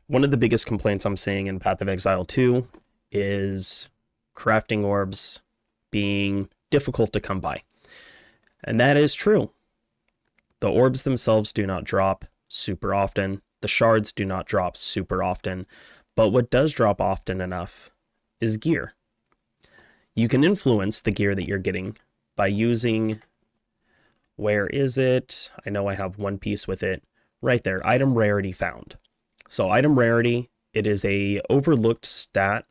One of the biggest complaints I'm seeing in Path of Exile 2 is crafting orbs being difficult to come by. And that is true. The orbs themselves do not drop super often. The shards do not drop super often. But what does drop often enough is gear. You can influence the gear that you're getting by using, where is it? I know I have one piece with it. Right there, item rarity found. So item rarity, it is a overlooked stat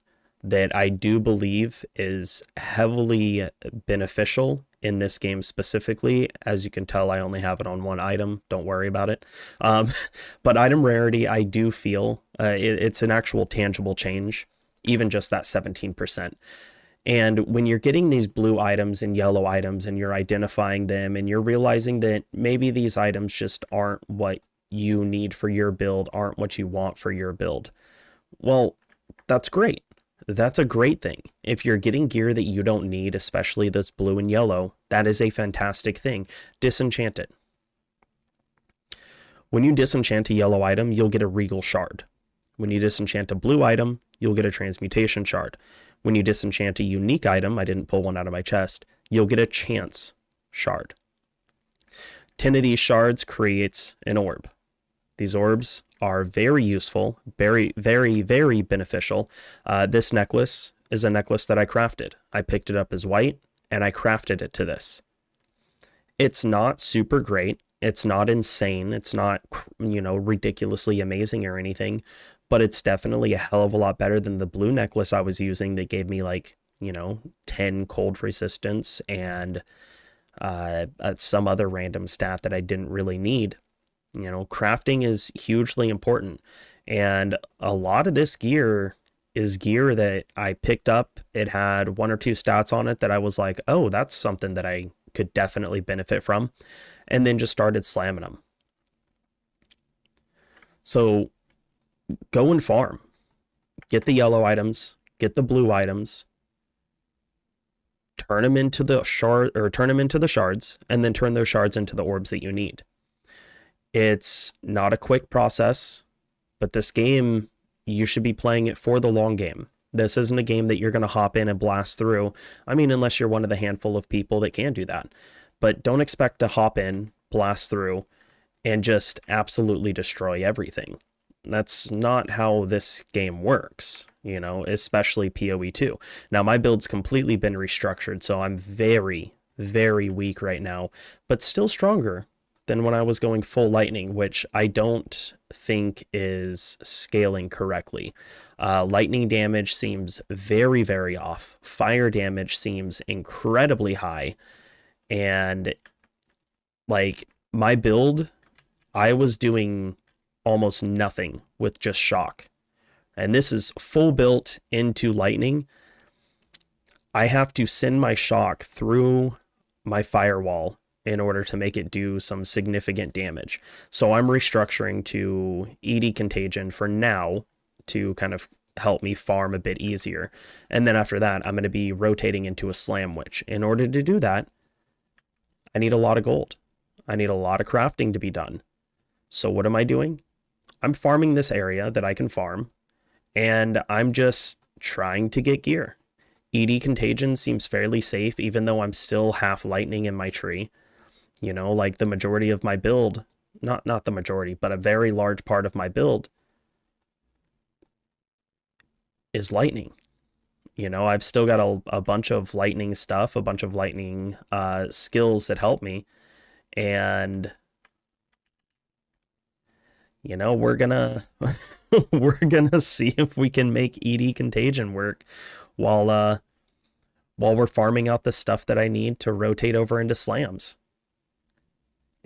that I do believe is heavily beneficial in this game specifically. As you can tell, I only have it on one item. Don't worry about it. But item rarity, I do feel it's an actual tangible change, even just that 17%. And when you're getting these blue items and yellow items and you're identifying them and you're realizing that maybe these items just aren't what you need for your build, aren't what you want for your build, well, that's great. That's a great thing. If you're getting gear that you don't need, especially this blue and yellow, that is a fantastic thing. Disenchant it. When you disenchant a yellow item, you'll get a regal shard. When you disenchant a blue item, you'll get a transmutation shard. When you disenchant a unique item, I didn't pull one out of my chest, you'll get a chance shard. 10 of these shards creates an orb. These orbs are very useful, very, very, very beneficial. This necklace is a necklace that I crafted. I picked it up as white and I crafted it to this. It's not super great. It's not insane. It's not, ridiculously amazing or anything, but it's definitely a hell of a lot better than the blue necklace I was using that gave me 10 cold resistance and some other random stat that I didn't really need. Crafting is hugely important, and a lot of this gear is gear that I picked up. It had one or two stats on it that I was like, oh, that's something that I could definitely benefit from, and then just started slamming them. So go and farm. Get the yellow items, get the blue items, turn them into the shards, and then turn those shards into the orbs that you need. It's not a quick process, but this game, you should be playing it for the long game. This isn't a game that you're going to hop in and blast through. I mean, unless you're one of the handful of people that can do that. But don't expect to hop in, blast through, and just absolutely destroy everything. That's not how this game works, especially PoE 2. Now, my build's completely been restructured, so I'm very, very weak right now, but still stronger than when I was going full lightning, which I don't think is scaling correctly. Lightning damage seems very, very off. Fire damage seems incredibly high. And my build, I was doing almost nothing with just shock. And this is full built into lightning. I have to send my shock through my firewall in order to make it do some significant damage. So I'm restructuring to ED Contagion for now to kind of help me farm a bit easier. And then after that, I'm going to be rotating into a Slam Witch. In order to do that, I need a lot of gold. I need a lot of crafting to be done. So what am I doing? I'm farming this area that I can farm, and I'm just trying to get gear. ED Contagion seems fairly safe, even though I'm still half lightning in my tree. The majority of my build, not the majority, but a very large part of my build is lightning. I've still got a bunch of lightning stuff, a bunch of lightning skills that help me. And, we're gonna we're gonna see if we can make ED Contagion work while we're farming out the stuff that I need to rotate over into slams.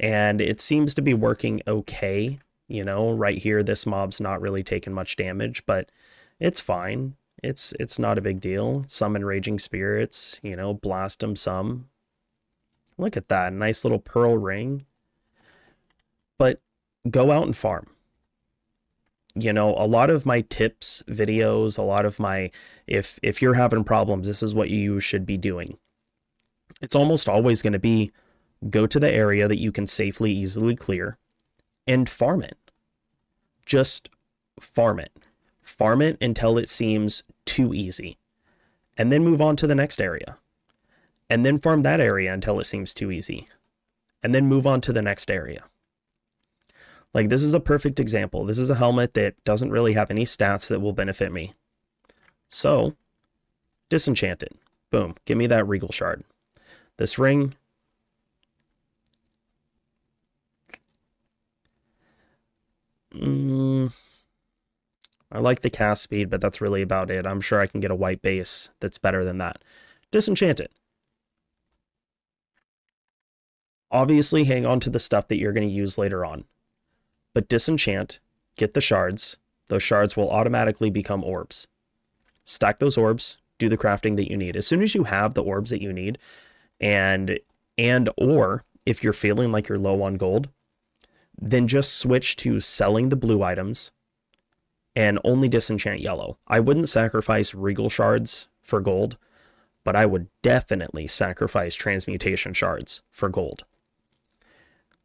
And it seems to be working okay. Right here, this mob's not really taking much damage, but it's fine. It's not a big deal. Summon Raging Spirits, blast them some. Look at that, nice little pearl ring. But go out and farm. A lot of my tips videos, a lot of my, if you're having problems, this is what you should be doing. It's almost always going to be, go to the area that you can safely, easily clear and farm it. Just farm it. Farm it until it seems too easy. And then move on to the next area. And then farm that area until it seems too easy. And then move on to the next area. Like, this is a perfect example. This is a helmet that doesn't really have any stats that will benefit me. So, Disenchanted. Boom. Give me that Regal Shard. This ring. I like the cast speed, but that's really about it. I'm sure I can get a white base that's better than that. Disenchanted. Obviously, hang on to the stuff that you're going to use later on. But disenchant, get the shards. Those shards will automatically become orbs. Stack those orbs, do the crafting that you need. As soon as you have the orbs that you need, and or if you're feeling like you're low on gold, then just switch to selling the blue items and only disenchant yellow. I wouldn't sacrifice Regal Shards for gold, but I would definitely sacrifice transmutation shards for gold.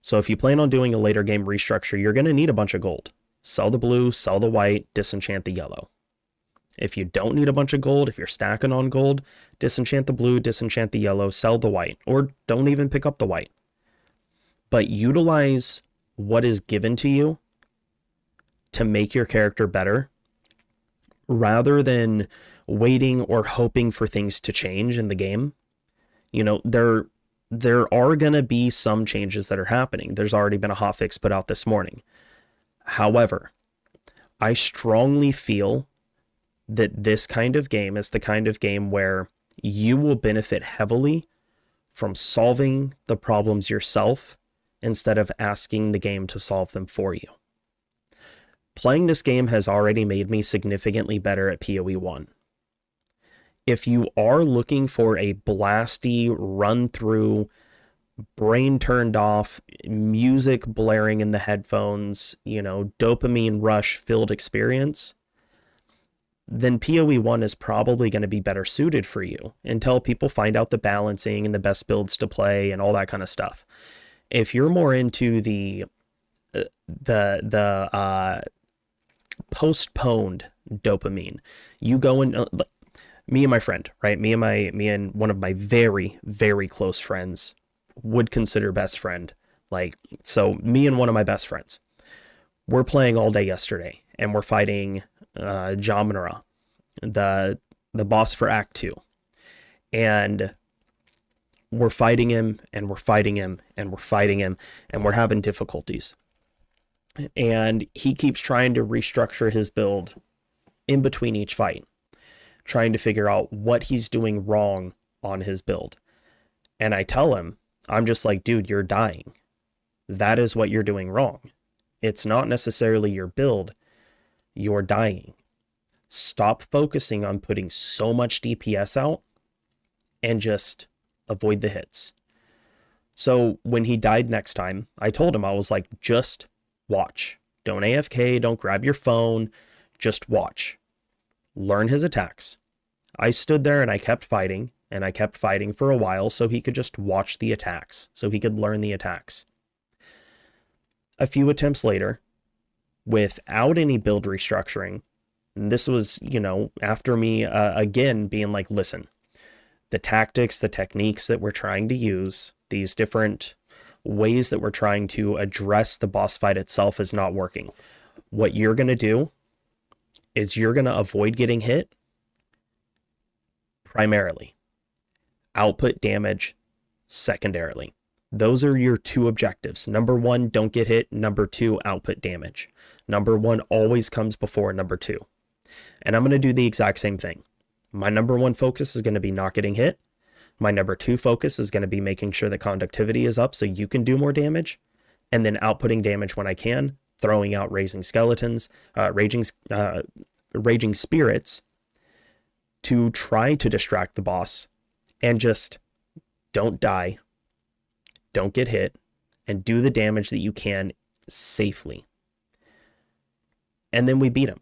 So if you plan on doing a later game restructure, you're going to need a bunch of gold. Sell the blue, sell the white, disenchant the yellow. If you don't need a bunch of gold, if you're stacking on gold, disenchant the blue, disenchant the yellow, sell the white, or don't even pick up the white. But utilize what is given to you to make your character better, rather than waiting or hoping for things to change in the game. You know, there are going to be some changes that are happening. There's already been a hotfix put out this morning. However, I strongly feel that this kind of game is the kind of game where you will benefit heavily from solving the problems yourself instead of asking the game to solve them for you. Playing this game has already made me significantly better at PoE 1. If you are looking for a blasty, run-through, brain turned off, music blaring in the headphones, you know, dopamine rush-filled experience, then PoE 1 is probably going to be better suited for you until people find out the balancing and the best builds to play and all that kind of stuff. If you're more into the postponed dopamine, you go in, me and my friend, right? Me and one of my very, very close friends, would consider best friend. Like, so me and one of my best friends, we're playing all day yesterday, and we're fighting Jamnara, the boss for Act 2. And we're fighting him, and we're fighting him, and we're fighting him, and we're having difficulties. And he keeps trying to restructure his build in between each fight, trying to figure out what he's doing wrong on his build. And I tell him, I'm just like, dude, you're dying. That is what you're doing wrong. It's not necessarily your build. You're dying. Stop focusing on putting so much DPS out and just avoid the hits. So when he died next time, I told him, I was like, just watch. Don't AFK, don't grab your phone, just watch. Learn his attacks. I stood there and I kept fighting, and I kept fighting for a while so he could just watch the attacks, so he could learn the attacks. A few attempts later, without any build restructuring, and this was, you know, after me again being like, listen, the tactics, the techniques that we're trying to use, these different ways that we're trying to address the boss fight itself is not working. What you're going to do is you're going to avoid getting hit primarily. Output damage secondarily. Those are your two objectives. Number one, don't get hit. Number two, output damage. Number one always comes before number two. And I'm going to do the exact same thing. My number one focus is going to be not getting hit. My number two focus is going to be making sure the conductivity is up so you can do more damage. And then outputting damage when I can, throwing out raging skeletons, raging spirits to try to distract the boss, and just don't die, don't get hit, and do the damage that you can safely. And then we beat him.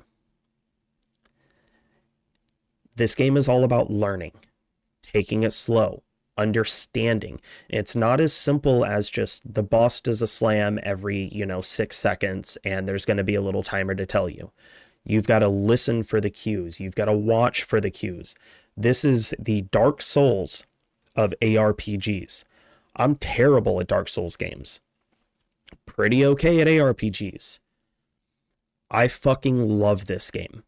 This game is all about learning, taking it slow, understanding. It's not as simple as just the boss does a slam every, 6 seconds and there's going to be a little timer to tell you. You've got to listen for the cues. You've got to watch for the cues. This is the Dark Souls of ARPGs. I'm terrible at Dark Souls games. Pretty okay at ARPGs. I fucking love this game.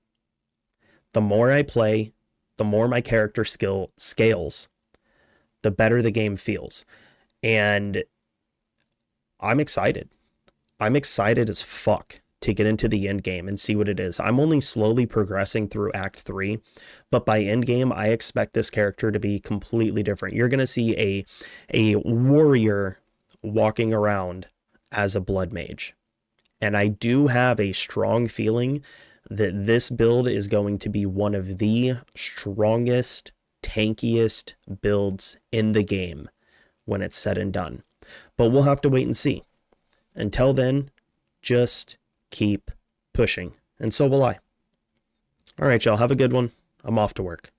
The more I play, the more my character skill scales, the better the game feels. And I'm excited. I'm excited as fuck to get into the end game and see what it is. I'm only slowly progressing through Act 3, but by end game, I expect this character to be completely different. You're going to see a warrior walking around as a blood mage. And I do have a strong feeling that this build is going to be one of the strongest, tankiest builds in the game when it's said and done. But we'll have to wait and see. Until then, just keep pushing. And so will I. All right, y'all, have a good one. I'm off to work.